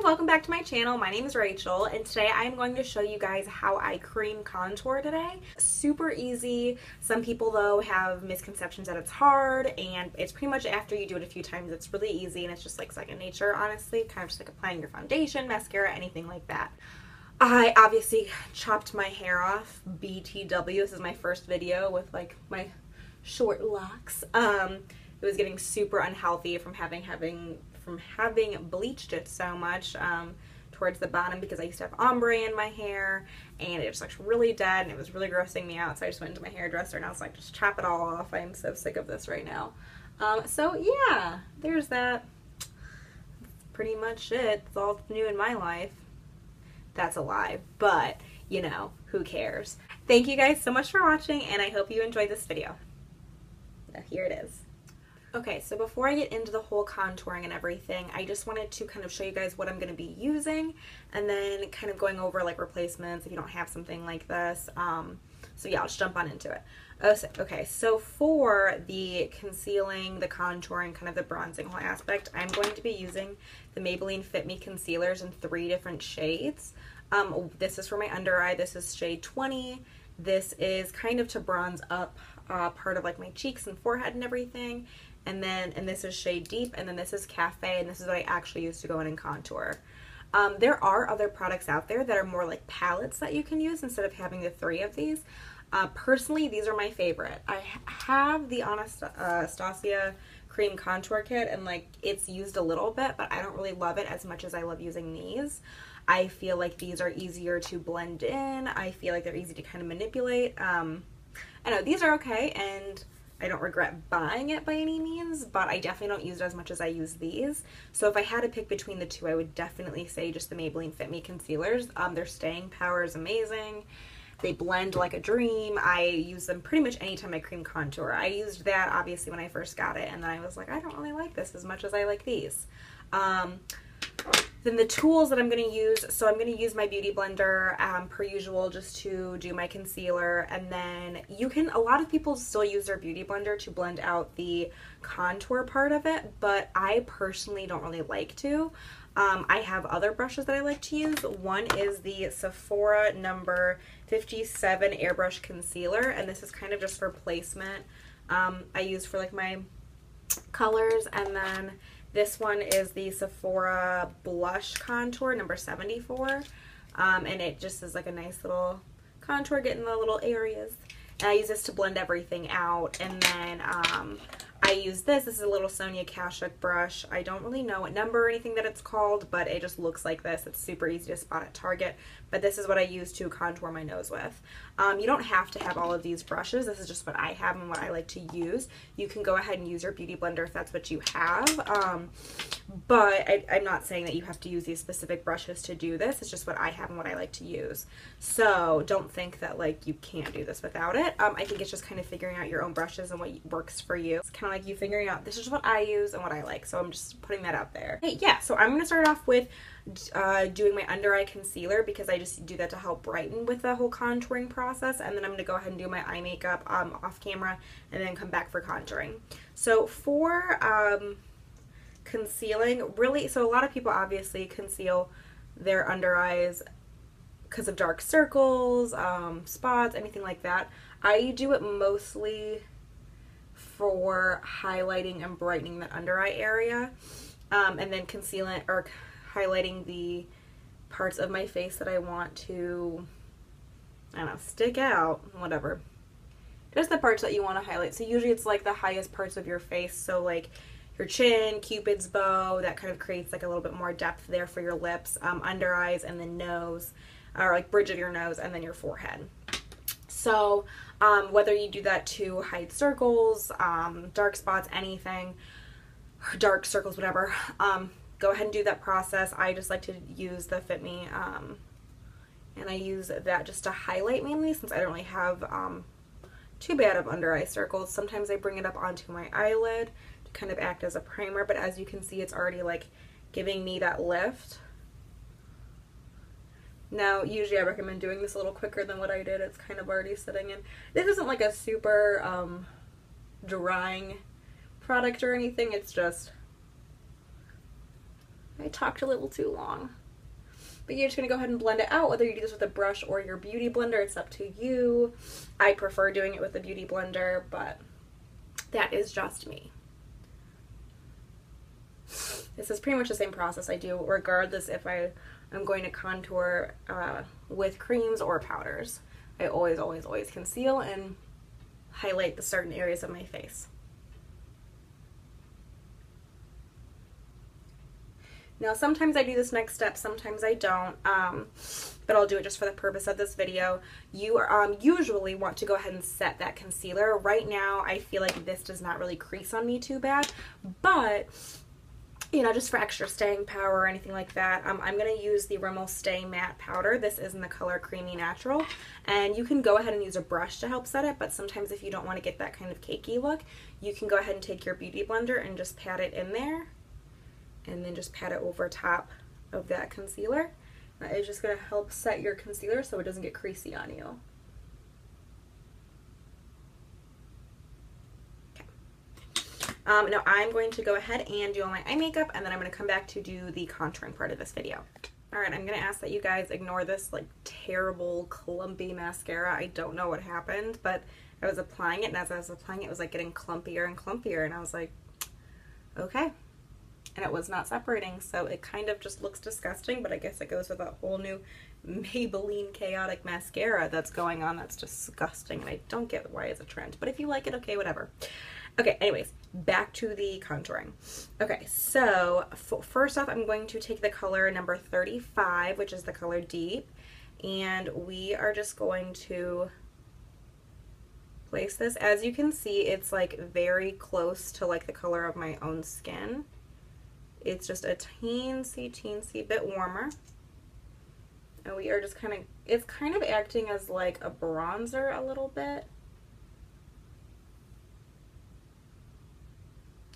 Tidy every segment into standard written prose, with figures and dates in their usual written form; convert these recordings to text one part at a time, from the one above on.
welcome back to my channel. My name is Rachel and today I'm going to show you guys how I cream contour today. Super easy. Some people though have misconceptions that it's hard, and it's pretty much after you do it a few times it's really easy and it's just like second nature, honestly. Kind of just like applying your foundation, mascara, anything like that. I obviously chopped my hair off. BTW. This is my first video with like my short locks. It was getting super unhealthy from having bleached it so much towards the bottom, because I used to have ombre in my hair and it just looks really dead and it was really grossing me out. So I just went into my hairdresser and I was like, just chop it all off. I am so sick of this right now. So yeah, there's that. That's pretty much it. It's all new in my life. That's a lie, but you know, who cares? Thank you guys so much for watching and I hope you enjoyed this video. Now here it is. Okay, so before I get into the whole contouring and everything, I just wanted to kind of show you guys what I'm going to be using, and then kind of going over like replacements if you don't have something like this. So yeah, let's jump on into it. Okay, so for the concealing, the contouring, kind of the bronzing whole aspect, I'm going to be using the Maybelline Fit Me concealers in 3 different shades. This is for my under eye. This is shade 20. This is kind of to bronze up part of like my cheeks and forehead and everything. And this is shade deep, and then this is Café, and this is what I actually use to go in and contour. There are other products out there that are more like palettes that you can use instead of having the 3 of these. Personally, these are my favorite. I have the Anastasia Cream Contour Kit, and like it's used a little bit, but I don't really love it as much as I love using these. I feel like these are easier to blend in. I feel like they're easy to kind of manipulate. I know these are okay, and I don't regret buying it by any means, but I definitely don't use it as much as I use these. So if I had to pick between the 2, I would definitely say just the Maybelline Fit Me concealers. Their staying power is amazing. They blend like a dream. I use them pretty much anytime I cream contour. I used that obviously when I first got it, and then I was like, I don't really like this as much as I like these. Then the tools that I'm going to use, so I'm going to use my beauty blender per usual just to do my concealer, and then a lot of people still use their beauty blender to blend out the contour part of it, but I personally don't really like to. I have other brushes that I like to use. One is the Sephora number 57 airbrush concealer, and this is kind of just for placement. I use for like my colors, and then this one is the Sephora Blush Contour number 74, and it just is like a nice little contour, getting the little areas. And I use this to blend everything out, and then I use this. This is a little Sonia Kashuk brush. I don't really know what number or anything that it's called, but it just looks like this. It's super easy to spot at Target, but this is what I use to contour my nose with. You don't have to have all of these brushes. This is just what I have and what I like to use. You can go ahead and use your beauty blender if that's what you have, but I'm not saying that you have to use these specific brushes to do this. It's just what I have and what I like to use. So don't think that like you can't do this without it. I think it's just kind of figuring out your own brushes and what works for you. It's kind of like you figuring out this is what I use and what I like, so I'm just putting that out there. Hey, yeah, so I'm going to start off with doing my under eye concealer, because I just do that to help brighten with the whole contouring process, and then I'm going to go ahead and do my eye makeup off camera and then come back for contouring. So for concealing, really, so a lot of people obviously conceal their under eyes because of dark circles, spots, anything like that. I do it mostly for highlighting and brightening the under eye area, and then concealing or highlighting the parts of my face that I want to, I don't know, stick out, whatever. Just the parts that you want to highlight. So usually it's like the highest parts of your face, so like your chin, Cupid's bow, that kind of creates like a little bit more depth there for your lips, under eyes, and then nose, or like bridge of your nose, and then your forehead. So whether you do that to hide circles, dark spots, anything, dark circles, whatever, go ahead and do that process. I just like to use the Fit Me, and I use that just to highlight mainly, since I don't really have too bad of under eye circles. Sometimes I bring it up onto my eyelid to kind of act as a primer, but as you can see, it's already like giving me that lift. Now, usually I recommend doing this a little quicker than what I did. It's kind of already sitting in. This isn't like a super drying product or anything. It's just I talked a little too long. But you're just going to go ahead and blend it out, whether you do this with a brush or your beauty blender, it's up to you. I prefer doing it with a beauty blender, but that is just me. This is pretty much the same process I do regardless if I'm going to contour with creams or powders. I always, always, always conceal and highlight the certain areas of my face. Now sometimes I do this next step, sometimes I don't, but I'll do it just for the purpose of this video. You usually want to go ahead and set that concealer. Right now I feel like this does not really crease on me too bad, but you know, just for extra staying power or anything like that, I'm going to use the Rimmel Stay Matte Powder. This is in the color Creamy Natural, and you can go ahead and use a brush to help set it, but sometimes if you don't want to get that kind of cakey look, you can go ahead and take your beauty blender and just pat it in there, and then just pat it over top of that concealer. That is just going to help set your concealer so it doesn't get creasy on you. Now I'm going to go ahead and do all my eye makeup, and then I'm going to come back to do the contouring part of this video. Alright, I'm going to ask that you guys ignore this like terrible clumpy mascara. I don't know what happened, but I was applying it, and as I was applying it, it was like getting clumpier and clumpier, and I was like, okay. And it was not separating, so it kind of just looks disgusting, but I guess it goes with a whole new Maybelline chaotic mascara that's going on. That's disgusting, and I don't get why it's a trend, but if you like it, okay, whatever. Okay, anyways, back to the contouring. Okay, so first off, I'm going to take the color number 35, which is the color Deep, and we are just going to place this. As you can see, it's like very close to like the color of my own skin. It's just a teensy bit warmer. And we are just kind of, it's kind of acting as like a bronzer a little bit.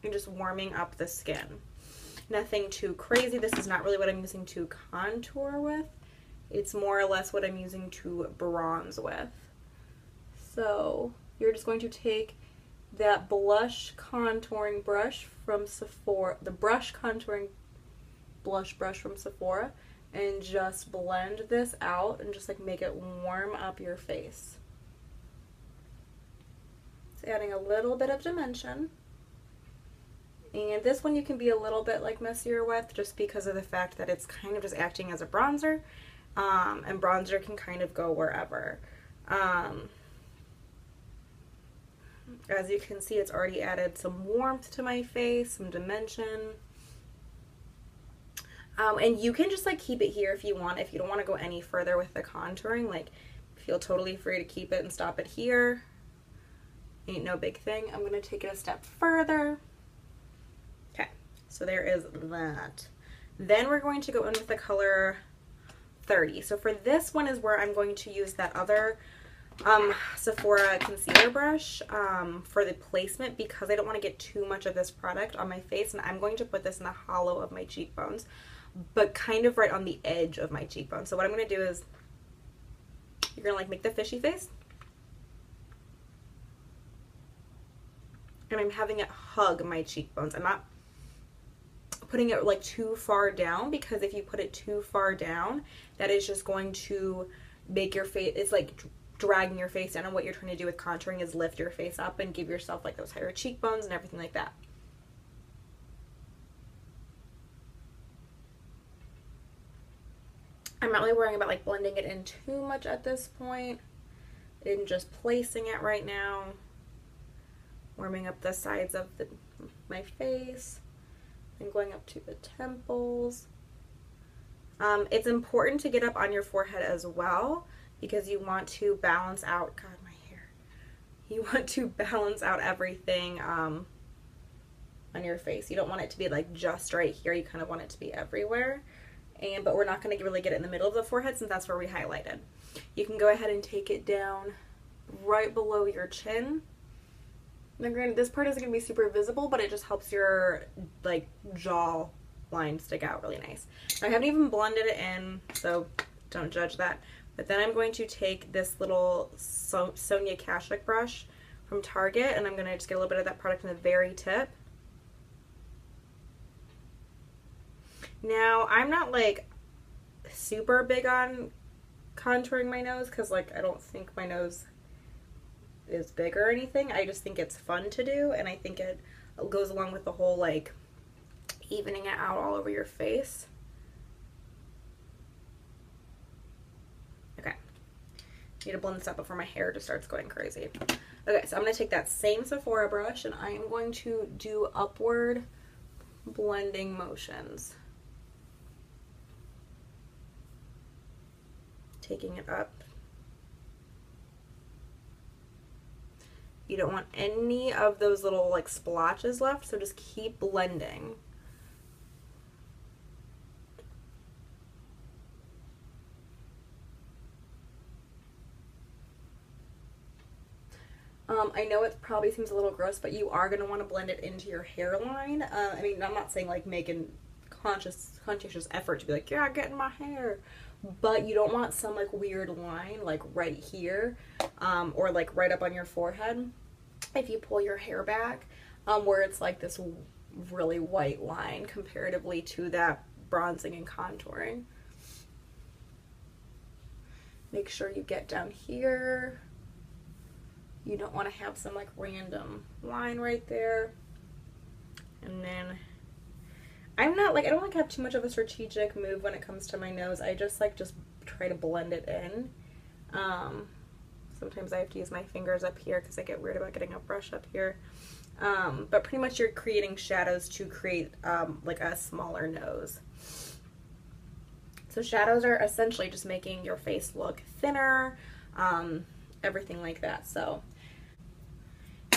And just warming up the skin. Nothing too crazy. This is not really what I'm using to contour with. It's more or less what I'm using to bronze with. So you're just going to take that blush contouring brush from Sephora, the brush contouring blush brush from Sephora, and just blend this out and just like make it warm up your face. It's adding a little bit of dimension. And this one you can be a little bit like messier with just because of the fact that it's kind of just acting as a bronzer, and bronzer can kind of go wherever. As you can see, it's already added some warmth to my face, some dimension. And you can just like keep it here if you want. If you don't want to go any further with the contouring, like feel totally free to keep it and stop it here. Ain't no big thing. I'm going to take it a step further. Okay, so there is that. Then we're going to go in with the color 30. So for this one is where I'm going to use that other Sephora concealer brush for the placement, because I don't want to get too much of this product on my face, and I'm going to put this in the hollow of my cheekbones, but kind of right on the edge of my cheekbone. So what I'm going to do is, you're going to like make the fishy face, and I'm having it hug my cheekbones. I'm not putting it like too far down, because if you put it too far down, that is just going to make your face, it's like dragging your face down, and what you're trying to do with contouring is lift your face up and give yourself like those higher cheekbones and everything like that. I'm not really worrying about like blending it in too much at this point, and just placing it right now, warming up the sides of my face and going up to the temples. It's important to get up on your forehead as well, because you want to balance out, God, my hair. You want to balance out everything on your face. You don't want it to be like just right here. You kind of want it to be everywhere. But we're not going to really get it in the middle of the forehead, since that's where we highlighted. You can go ahead and take it down right below your chin. Now granted, this part isn't going to be super visible, but it just helps your like jaw line stick out really nice. Now, I haven't even blended it in, so don't judge that. But then I'm going to take this little Sonia Kashuk brush from Target, and I'm going to just get a little bit of that product in the very tip. Now, I'm not like super big on contouring my nose because like I don't think my nose is big or anything. I just think it's fun to do, and I think it goes along with the whole like evening it out all over your face. Okay, need to blend this up before my hair just starts going crazy. Okay, so I'm going to take that same Sephora brush and I am going to do upward blending motions. Taking it up. You don't want any of those little like splotches left, so just keep blending. I know it probably seems a little gross, but you are going to want to blend it into your hairline. I mean, I'm not saying like making conscientious effort to be like, yeah, get in my hair. But you don't want some like weird line like right here or like right up on your forehead if you pull your hair back where it's like this really white line comparatively to that bronzing and contouring. Make sure you get down here. You don't want to have some like random line right there. And then I'm not like, I don't like have too much of a strategic move when it comes to my nose. I just try to blend it in. Sometimes I have to use my fingers up here because I get weird about getting a brush up here. But pretty much you're creating shadows to create like a smaller nose. So shadows are essentially just making your face look thinner, everything like that. So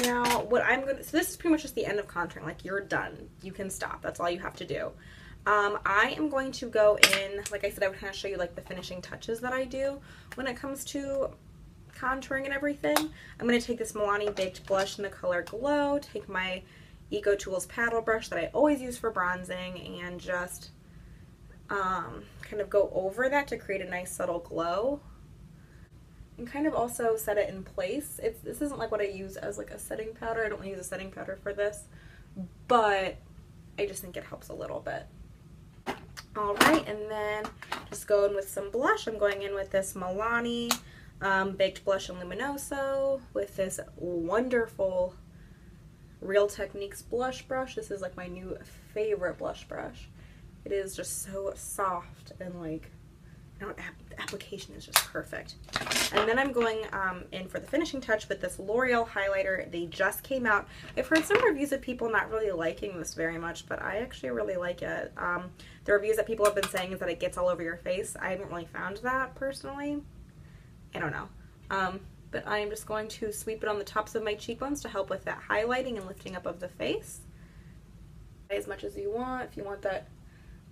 now what so this is pretty much just the end of contouring. Like you're done. You can stop. That's all you have to do. I am going to go in, like I said, I would kind of show you like the finishing touches that I do when it comes to contouring and everything. I'm going to take this Milani Baked Blush in the color Glow, take my Eco Tools paddle brush that I always use for bronzing, and just kind of go over that to create a nice subtle glow. And kind of also set it in place. This isn't like what I use as like a setting powder. I don't use a setting powder for this, but I just think it helps a little bit. Alright, and then just going with some blush. I'm going in with this Milani Baked Blush in Luminoso with this wonderful Real Techniques blush brush. This is like my new favorite blush brush. It is just so soft and like, you know, the application is just perfect. And then I'm going in for the finishing touch with this L'Oreal highlighter. They just came out. I've heard some reviews of people not really liking this very much, but I actually really like it. The reviews that people have been saying is that it gets all over your face. I haven't really found that personally. I don't know. But I am just going to sweep it on the tops of my cheekbones to help with that highlighting and lifting up of the face. As much as you want. If you want that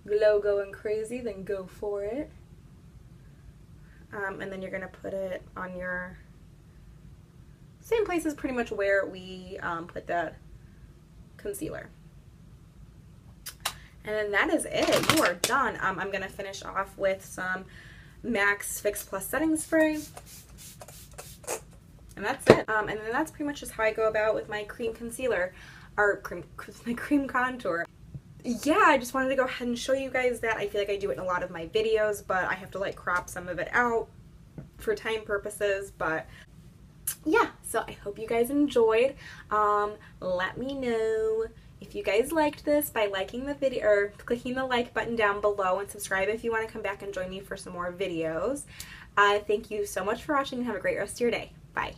glow going crazy, then go for it. And then you're going to put it on your same places pretty much where we put that concealer. And then that is it. You are done. I'm going to finish off with some MAC's Fix Plus Setting Spray. And that's it. And then that's pretty much just how I go about with my cream concealer, or my cream contour. Yeah, I just wanted to go ahead and show you guys that. I feel like I do it in a lot of my videos, but I have to like crop some of it out for time purposes. But yeah, so I hope you guys enjoyed. Let me know if you guys liked this by liking the video or clicking the like button down below, and subscribe if you want to come back and join me for some more videos. Thank you so much for watching and have a great rest of your day. Bye.